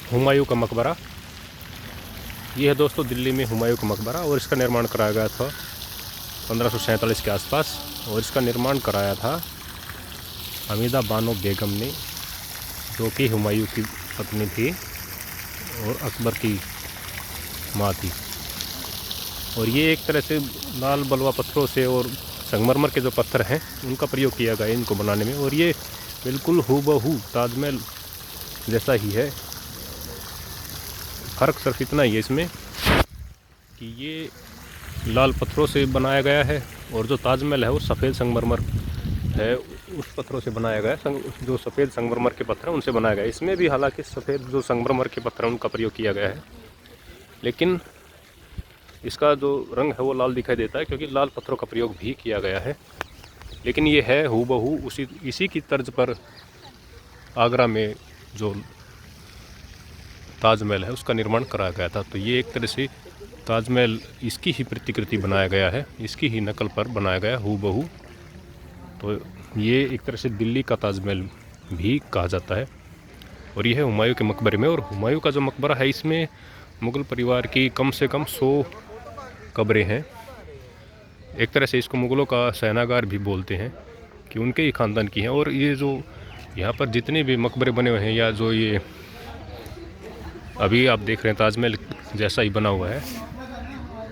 हुमायूं का मकबरा। ये है दोस्तों दिल्ली में हुमायूं का मकबरा, और इसका निर्माण कराया गया था 1547 के आसपास। और इसका निर्माण कराया था हमीदा बानो बेगम ने, जो कि हुमायूं की पत्नी थी और अकबर की माँ थी। और ये एक तरह से लाल बलुआ पत्थरों से और संगमरमर के जो पत्थर हैं उनका प्रयोग किया गया है इनको बनाने में। और ये बिल्कुल हूबहू ताजमहल जैसा ही है। फ़र्क सिर्फ इतना ही है इसमें कि ये लाल पत्थरों से बनाया गया है, और जो ताजमहल है वो सफ़ेद संगमरमर है, उस पत्थरों से बनाया गया है। जो सफ़ेद संगमरमर के पत्थर हैं उनसे बनाया गया है। इसमें भी हालांकि सफ़ेद जो संगमरमर के पत्थर हैं उनका प्रयोग किया गया है, लेकिन इसका जो रंग है वो लाल दिखाई देता है क्योंकि लाल पत्थरों का प्रयोग भी किया गया है। लेकिन ये है हूबहू इसी की तर्ज पर आगरा में जो ताजमहल है उसका निर्माण कराया गया था। तो ये एक तरह से ताजमहल इसकी ही प्रतिकृति बनाया गया है, इसकी ही नकल पर बनाया गया हूबहू। तो ये एक तरह से दिल्ली का ताजमहल भी कहा जाता है। और यह है हुमायूं के मकबरे में। और हुमायूं का जो मकबरा है इसमें मुग़ल परिवार की कम से कम 100 कब्रें हैं। एक तरह से इसको मुग़लों का शयनागार भी बोलते हैं कि उनके ही ख़ानदान की हैं। और ये जो यहाँ पर जितने भी मकबरे बने हुए हैं, या जो ये अभी आप देख रहे हैं ताजमहल जैसा ही बना हुआ है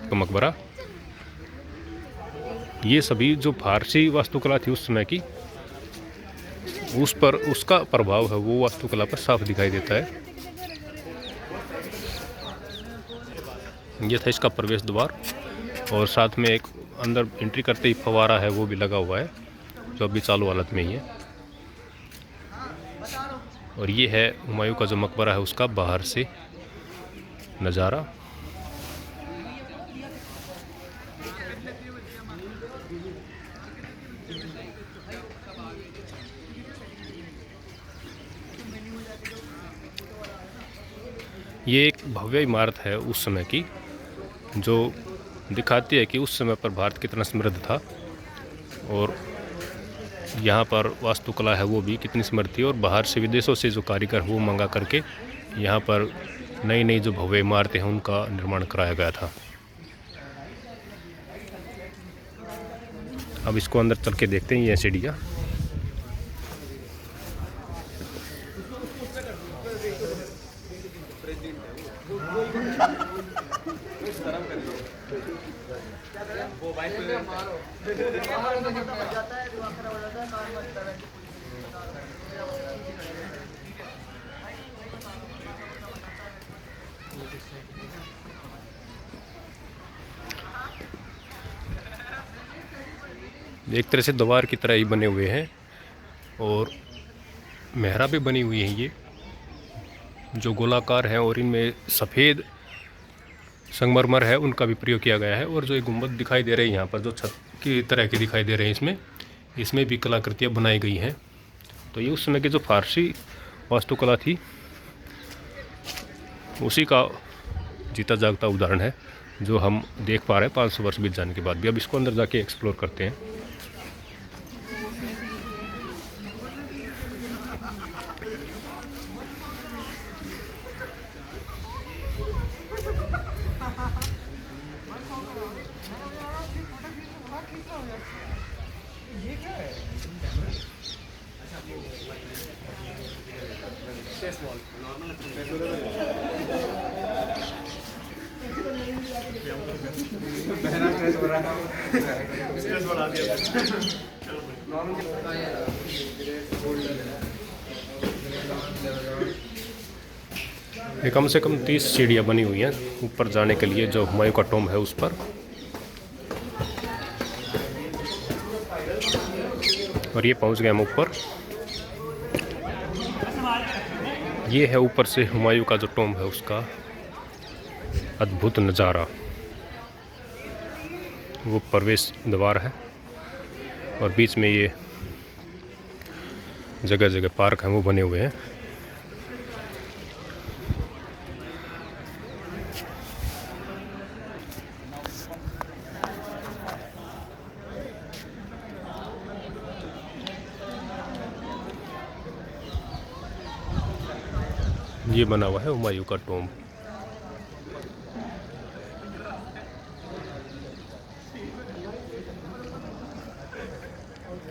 तो मकबरा, ये सभी जो फारसी वास्तुकला थी उस समय की, उस पर उसका प्रभाव है वो वास्तुकला पर साफ दिखाई देता है। ये था इसका प्रवेश द्वार, और साथ में एक अंदर एंट्री करते ही फवारा है वो भी लगा हुआ है, जो अभी चालू हालत में ही है। और ये है हुमायूं का जो मकबरा है उसका बाहर से नज़ारा। ये एक भव्य इमारत है उस समय की, जो दिखाती है कि उस समय पर भारत कितना समृद्ध था, और यहाँ पर वास्तुकला है वो भी कितनी समृद्ध थी। और बाहर से विदेशों से जो कारीगर वो मंगा करके यहाँ पर नई नई जो भव्य इमारतें हैं उनका निर्माण कराया गया था। अब इसको अंदर चल के देखते हैं। ये सीढ़ियाँ, एक तरह से द्वार की तरह ही बने हुए हैं, और मेहरा भी बनी हुई है ये जो गोलाकार है, और इनमें सफ़ेद संगमरमर है उनका भी प्रयोग किया गया है। और जो ये गुंबद दिखाई दे रहे हैं यहाँ पर, जो छत की तरह के दिखाई दे रहे हैं, इसमें भी कलाकृतियाँ बनाई गई हैं। तो ये उस समय की जो फारसी वास्तुकला थी उसी का जीता जागता उदाहरण है, जो हम देख पा रहे हैं 500 वर्ष बीत जाने के बाद भी। अब इसको अंदर जाके एक्सप्लोर करते हैं। ये कम से कम 30 सीढ़ियाँ बनी हुई हैं ऊपर जाने के लिए, जो हुमायूं का टॉम्ब है उस पर। और ये पहुंच गए हम ऊपर। ये है ऊपर से हुमायूं का जो टॉम्ब है उसका अद्भुत नज़ारा। वो प्रवेश द्वार है, और बीच में ये जगह जगह पार्क हैं वो बने हुए हैं। ये बना हुआ है हुमायूं का टॉम्ब।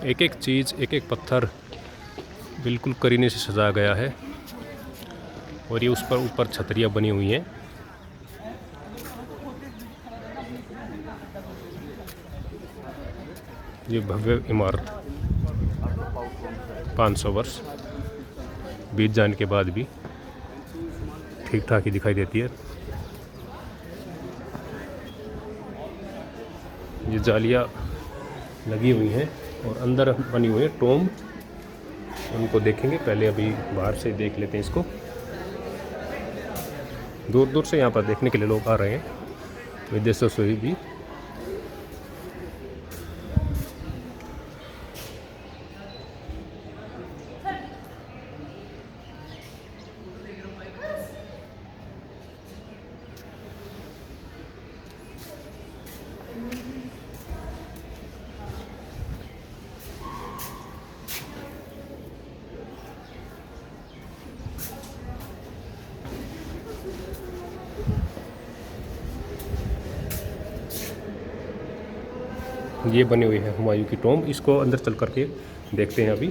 एक एक चीज़, एक एक पत्थर बिल्कुल करीने से सजाया गया है और ये उस पर ऊपर छतरियाँ बनी हुई हैं। ये भव्य इमारत 500 वर्ष बीत जाने के बाद भी ठीक ठाक ही दिखाई देती है। ये जालियाँ लगी हुई हैं और अंदर बनी हुई है टॉम्ब, उनको देखेंगे। पहले अभी बाहर से देख लेते हैं इसको। दूर दूर से यहाँ पर देखने के लिए लोग आ रहे हैं विदेशों से भी। ये बनी हुई है हुमायूं की टॉम्ब। इसको अंदर चल करके देखते हैं अभी।